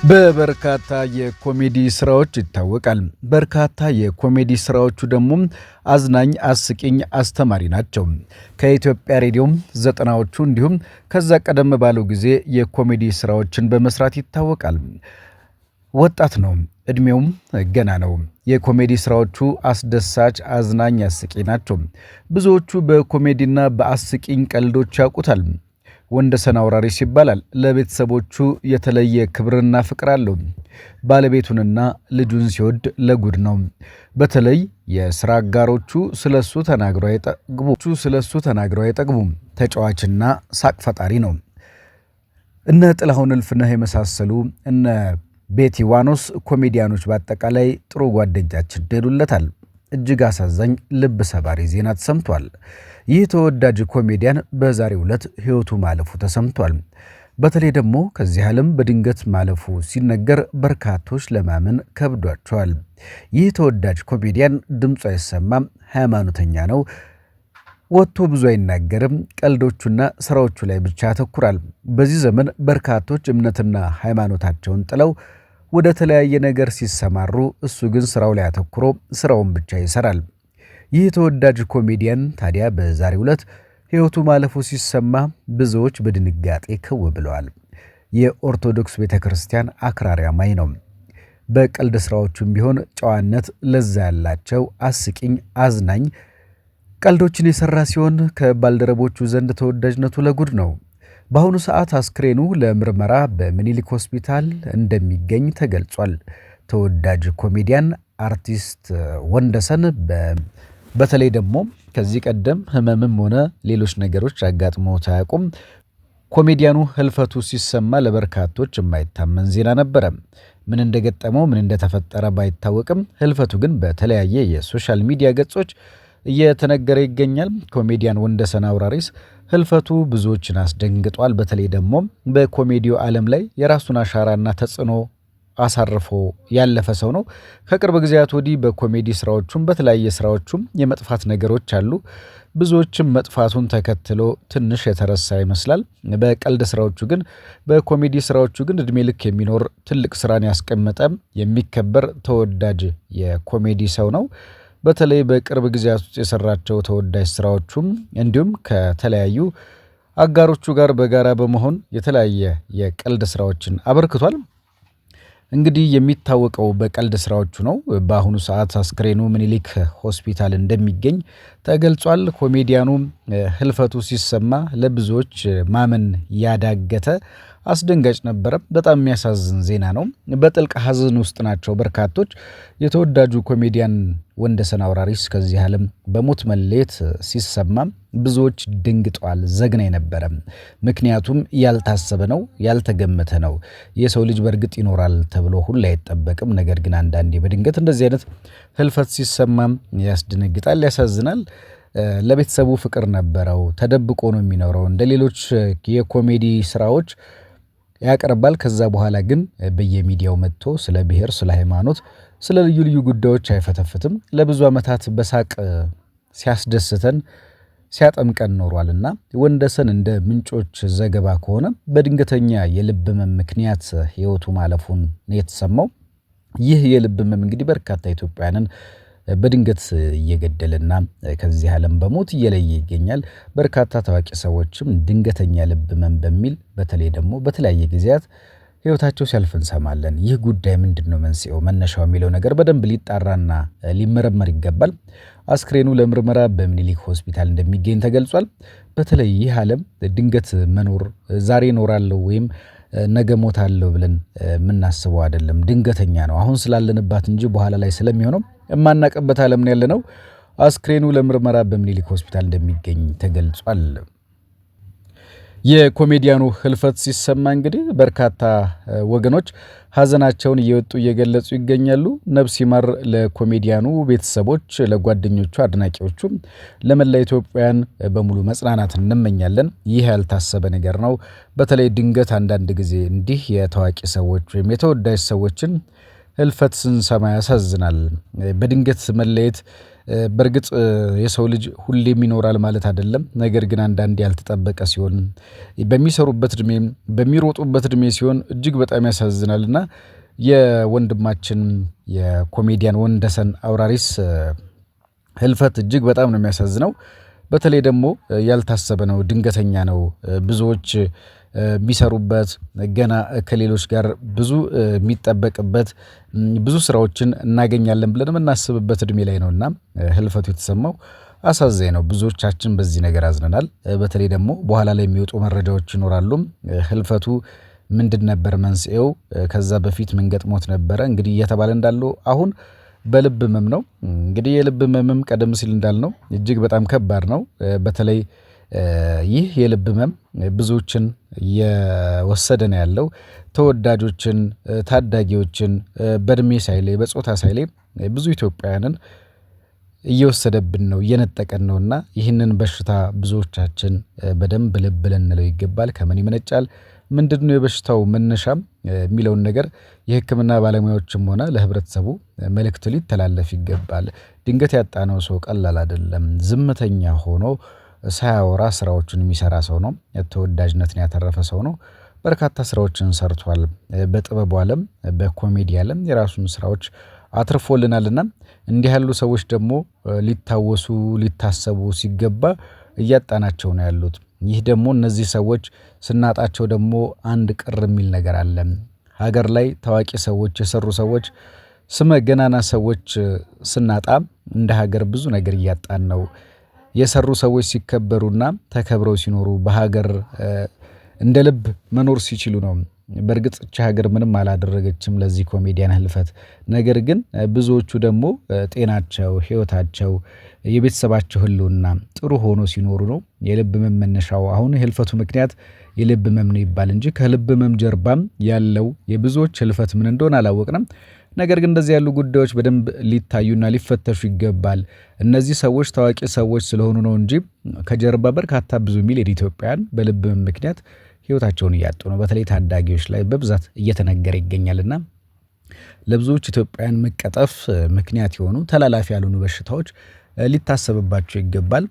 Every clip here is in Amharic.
በበርካታ የኮሜዲ ስራዎች ይታወቃል። በርካታ የኮሜዲ ስራዎቹ ደግሞ አዝናኝ፣ አስቂኝ፣ አስተማሪ ናቸው። ከኢትዮጵያ ሬዲዮም ዘጠናዎቹ እንዲሁም ከዛ ቀደም ባለው ጊዜ የኮሜዲ ስራዎችን በመስራት ይታወቃል። ወጣት ነው፣ እድሜውም ገና ነው። የኮሜዲ ስራዎቹ አስደሳች፣ አዝናኝ፣ አስቂኝ ናቸው። ብዙዎቹ በኮሜዲና በአስቂኝ ቀልዶች ያውቁታል። ወንደሰን አውራሪስ ይባላል። ለቤተሰቦቹ የተለየ ክብርና ፍቅር አለው። ባለቤቱንና ልጁን ሲወድ ለጉድ ነው። በተለይ የሥራ አጋሮቹ ስለሱ ተናግረው አይጠግቡም። ተጫዋችና ሳቅ ፈጣሪ ነው። እነ ጥላሁን እልፍነህ የመሳሰሉ እነ ቤቲ ዋኖስ ኮሜዲያኖች በአጠቃላይ ጥሩ ጓደኛችን ሄዱለታል። እጅግ አሳዛኝ ልብ ሰባሪ ዜና ተሰምቷል። ይህ ተወዳጅ ኮሜዲያን በዛሬው ዕለት ሕይወቱ ማለፉ ተሰምቷል። በተለይ ደግሞ ከዚህ ዓለም በድንገት ማለፉ ሲነገር በርካቶች ለማመን ከብዷቸዋል። ይህ ተወዳጅ ኮሜዲያን ድምፁ አይሰማም፣ ሃይማኖተኛ ነው፣ ወጥቶ ብዙ አይናገርም፣ ቀልዶቹና ስራዎቹ ላይ ብቻ ያተኩራል። በዚህ ዘመን በርካቶች እምነትና ሃይማኖታቸውን ጥለው ወደ ተለያየ ነገር ሲሰማሩ፣ እሱ ግን ስራው ላይ አተኩሮ ስራውን ብቻ ይሰራል። ይህ ተወዳጅ ኮሜዲያን ታዲያ በዛሬው ዕለት ሕይወቱ ማለፉ ሲሰማ ብዙዎች በድንጋጤ ክው ብለዋል። የኦርቶዶክስ ቤተክርስቲያን አክራሪ አማኝ ነው። በቀልድ ስራዎቹም ቢሆን ጨዋነት፣ ለዛ ያላቸው አስቂኝ፣ አዝናኝ ቀልዶችን የሰራ ሲሆን ከባልደረቦቹ ዘንድ ተወዳጅነቱ ለጉድ ነው። በአሁኑ ሰዓት አስክሬኑ ለምርመራ በምኒልክ ሆስፒታል እንደሚገኝ ተገልጿል። ተወዳጅ ኮሜዲያን አርቲስት ወንደሰን በተለይ ደግሞ ከዚህ ቀደም ህመምም ሆነ ሌሎች ነገሮች አጋጥመውት አያውቁም። ኮሜዲያኑ ህልፈቱ ሲሰማ ለበርካቶች የማይታመን ዜና ነበረ። ምን እንደገጠመው ምን እንደተፈጠረ ባይታወቅም ህልፈቱ ግን በተለያየ የሶሻል ሚዲያ ገጾች እየተነገረ ይገኛል። ኮሜዲያን ወንደሰን አውራሪስ ህልፈቱ ብዙዎችን አስደንግጧል። በተለይ ደግሞ በኮሜዲው ዓለም ላይ የራሱን አሻራና ተጽዕኖ አሳርፎ ያለፈ ሰው ነው። ከቅርብ ጊዜያት ወዲህ በኮሜዲ ስራዎቹም በተለያየ ስራዎቹም የመጥፋት ነገሮች አሉ። ብዙዎችም መጥፋቱን ተከትሎ ትንሽ የተረሳ ይመስላል። በቀልድ ስራዎቹ ግን በኮሜዲ ስራዎቹ ግን እድሜ ልክ የሚኖር ትልቅ ስራን ያስቀመጠ የሚከበር ተወዳጅ የኮሜዲ ሰው ነው። በተለይ በቅርብ ጊዜያት ውስጥ የሰራቸው ተወዳጅ ስራዎቹም እንዲሁም ከተለያዩ አጋሮቹ ጋር በጋራ በመሆን የተለያየ የቀልድ ስራዎችን አበርክቷል። እንግዲህ የሚታወቀው በቀልድ ስራዎቹ ነው። በአሁኑ ሰዓት አስክሬኑ ምኒልክ ሆስፒታል እንደሚገኝ ተገልጿል። ኮሜዲያኑ ህልፈቱ ሲሰማ ለብዙዎች ማመን ያዳገተ አስደንጋጭ ነበረ። በጣም የሚያሳዝን ዜና ነው። በጥልቅ ሐዘን ውስጥ ናቸው በርካቶች። የተወዳጁ ኮሜዲያን ወንደሰን አውራሪስ ከዚህ ዓለም በሞት መለየት ሲሰማ ብዙዎች ድንግጠዋል። ዘግናኝ ነበረ። ምክንያቱም ያልታሰበ ነው፣ ያልተገመተ ነው። የሰው ልጅ በእርግጥ ይኖራል ተብሎ ሁሉ አይጠበቅም። ነገር ግን አንዳንዴ በድንገት እንደዚህ አይነት ህልፈት ሲሰማም ያስደነግጣል፣ ያሳዝናል። ለቤተሰቡ ፍቅር ነበረው። ተደብቆ ነው የሚኖረው። እንደ ሌሎች የኮሜዲ ስራዎች ያቀርባል። ከዛ በኋላ ግን በየሚዲያው መጥቶ ስለ ብሔር፣ ስለ ሃይማኖት፣ ስለ ልዩ ልዩ ጉዳዮች አይፈተፍትም። ለብዙ ዓመታት በሳቅ ሲያስደስተን ሲያጠምቀን ኖሯልና ወንደሰን እንደ ምንጮች ዘገባ ከሆነ በድንገተኛ የልብ ህመም ምክንያት ህይወቱ ማለፉን የተሰማው። ይህ የልብ ህመም እንግዲህ በርካታ ኢትዮጵያውያንን በድንገት እየገደለና ከዚህ ዓለም በሞት እየለየ ይገኛል። በርካታ ታዋቂ ሰዎችም ድንገተኛ ልብ ህመም በሚል በተለይ ደግሞ በተለያየ ጊዜያት ህይወታቸው ሲያልፍ እንሰማለን። ይህ ጉዳይ ምንድነው መንስኤው፣ መነሻው የሚለው ነገር በደንብ ሊጣራና ሊመረመር ይገባል። አስክሬኑ ለምርመራ በምኒልክ ሆስፒታል እንደሚገኝ ተገልጿል። በተለይ ይህ ዓለም ድንገት መኖር ዛሬ እኖራለሁ ወይም ነገ ሞታለሁ ብለን የምናስበው አይደለም። ድንገተኛ ነው። አሁን ስላለንባት እንጂ በኋላ ላይ ስለሚሆነው የማናቀበት ዓለም ነው ያለነው። አስክሬኑ ለምርመራ በምኒልክ ሆስፒታል እንደሚገኝ ተገልጿል። የኮሜዲያኑ ህልፈት ሲሰማ እንግዲህ በርካታ ወገኖች ሀዘናቸውን እየወጡ እየገለጹ ይገኛሉ። ነፍስ ይማር ለኮሜዲያኑ ቤተሰቦች፣ ለጓደኞቹ፣ አድናቂዎቹ፣ ለመላ ኢትዮጵያውያን በሙሉ መጽናናት እንመኛለን። ይህ ያልታሰበ ነገር ነው። በተለይ ድንገት አንዳንድ ጊዜ እንዲህ የታዋቂ ሰዎች ወይም የተወዳጅ ሰዎችን ህልፈት ስንሰማ ያሳዝናል። በድንገት መለየት በርግጥ የሰው ልጅ ሁሌም ይኖራል ማለት አይደለም። ነገር ግን አንዳንዴ ያልተጠበቀ ሲሆን በሚሰሩበት እድሜ በሚሮጡበት እድሜ ሲሆን እጅግ በጣም ያሳዝናልና የወንድማችን የኮሜዲያን ወንደሰን አውራሪስ ህልፈት እጅግ በጣም ነው የሚያሳዝነው። በተለይ ደግሞ ያልታሰበ ነው፣ ድንገተኛ ነው። ብዙዎች የሚሰሩበት ገና ከሌሎች ጋር ብዙ የሚጠበቅበት ብዙ ስራዎችን እናገኛለን ብለን የምናስብበት እድሜ ላይ ነውና ህልፈቱ የተሰማው አሳዛኝ ነው። ብዙዎቻችን በዚህ ነገር አዝነናል። በተለይ ደግሞ በኋላ ላይ የሚወጡ መረጃዎች ይኖራሉ። ህልፈቱ ምንድን ነበር መንስኤው? ከዛ በፊት ምን ገጥሞት ነበረ? እንግዲህ እየተባለ እንዳለው አሁን በልብ ህመም ነው። እንግዲህ የልብ ህመምም ቀደም ሲል እንዳልነው እጅግ በጣም ከባድ ነው። በተለይ ይህ የልብ ህመም ብዙዎችን እየወሰደ ነው ያለው። ተወዳጆችን፣ ታዳጊዎችን በእድሜ ሳይለይ በጾታ ሳይለይ ብዙ ኢትዮጵያውያንን እየወሰደብን ነው፣ እየነጠቀን ነውና ይህንን በሽታ ብዙዎቻችን በደንብ ልብ ልንለው ይገባል። ከምን ይመነጫል? ምንድነው የበሽታው መነሻም የሚለውን ነገር የሕክምና ባለሙያዎችም ሆነ ለህብረተሰቡ መልእክት ሊተላለፍ ይገባል። ድንገት ያጣነው ሰው ቀላል አይደለም። ዝምተኛ ሆኖ ሳያወራ ስራዎችን የሚሰራ ሰው ነው። ተወዳጅነትን ያተረፈ ሰው ነው። በርካታ ስራዎችን ሰርቷል። በጥበቡ ዓለም በኮሜዲ ዓለም የራሱን ስራዎች አትርፎልናልና እንዲህ ያሉ ሰዎች ደግሞ ሊታወሱ ሊታሰቡ ሲገባ እያጣናቸው ነው ያሉት። ይህ ደግሞ እነዚህ ሰዎች ስናጣቸው ደግሞ አንድ ቅር የሚል ነገር አለ። ሀገር ላይ ታዋቂ ሰዎች የሰሩ ሰዎች ስመ ገናና ሰዎች ስናጣ እንደ ሀገር ብዙ ነገር እያጣን ነው። የሰሩ ሰዎች ሲከበሩና ተከብረው ሲኖሩ በሀገር እንደ ልብ መኖር ሲችሉ ነው። በርግጥ እቺ ሀገር ምንም አላደረገችም ለዚህ ኮሜዲያን ህልፈት። ነገር ግን ብዙዎቹ ደግሞ ጤናቸው፣ ህይወታቸው፣ የቤተሰባቸው ህልውና ጥሩ ሆኖ ሲኖሩ ነው። የልብ ህመም መነሻው አሁን የህልፈቱ ምክንያት የልብ ህመም ነው ይባል እንጂ ከልብ ህመም ጀርባም ያለው የብዙዎች ህልፈት ምን እንደሆነ አላወቅንም። ነገር ግን እንደዚህ ያሉ ጉዳዮች በደንብ ሊታዩና ሊፈተሹ ይገባል። እነዚህ ሰዎች ታዋቂ ሰዎች ስለሆኑ ነው እንጂ ከጀርባ በርካታ ብዙ ሚሊዮን ኢትዮጵያውያን በልብ ህመም ምክንያት ህይወታቸውን እያጡ ነው። በተለይ ታዳጊዎች ላይ በብዛት እየተነገረ ይገኛልና ለብዙዎች ኢትዮጵያውያን መቀጠፍ ምክንያት የሆኑ ተላላፊ ያልሆኑ በሽታዎች ሊታሰብባቸው ይገባል።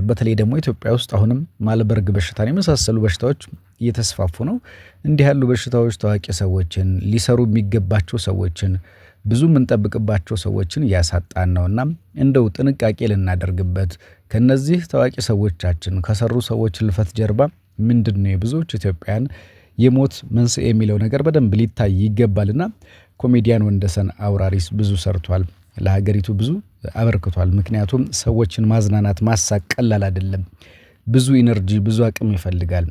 በተለይ ደግሞ ኢትዮጵያ ውስጥ አሁንም ማልበርግ በሽታን የመሳሰሉ በሽታዎች እየተስፋፉ ነው። እንዲህ ያሉ በሽታዎች ታዋቂ ሰዎችን፣ ሊሰሩ የሚገባቸው ሰዎችን፣ ብዙ የምንጠብቅባቸው ሰዎችን እያሳጣን ነውና እንደው ጥንቃቄ ልናደርግበት ከነዚህ ታዋቂ ሰዎቻችን ከሰሩ ሰዎች ህልፈት ጀርባ ምንድነው የብዙዎች ኢትዮጵያውያን የሞት መንስኤ የሚለው ነገር በደንብ ሊታይ ይገባልና ኮሜዲያን ወንደሰን አውራሪስ ብዙ ሰርቷል። ለሀገሪቱ ብዙ አበርክቷል። ምክንያቱም ሰዎችን ማዝናናት ማሳቅ ቀላል አይደለም። ብዙ ኢነርጂ ብዙ አቅም ይፈልጋል።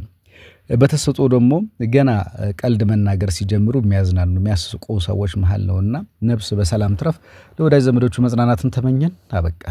በተሰጥኦ ደግሞ ገና ቀልድ መናገር ሲጀምሩ የሚያዝናኑ የሚያስቁ ሰዎች መሃል ነውና ነፍስ በሰላም ትረፍ። ለወዳጅ ዘመዶቹ መጽናናትን ተመኘን። አበቃ።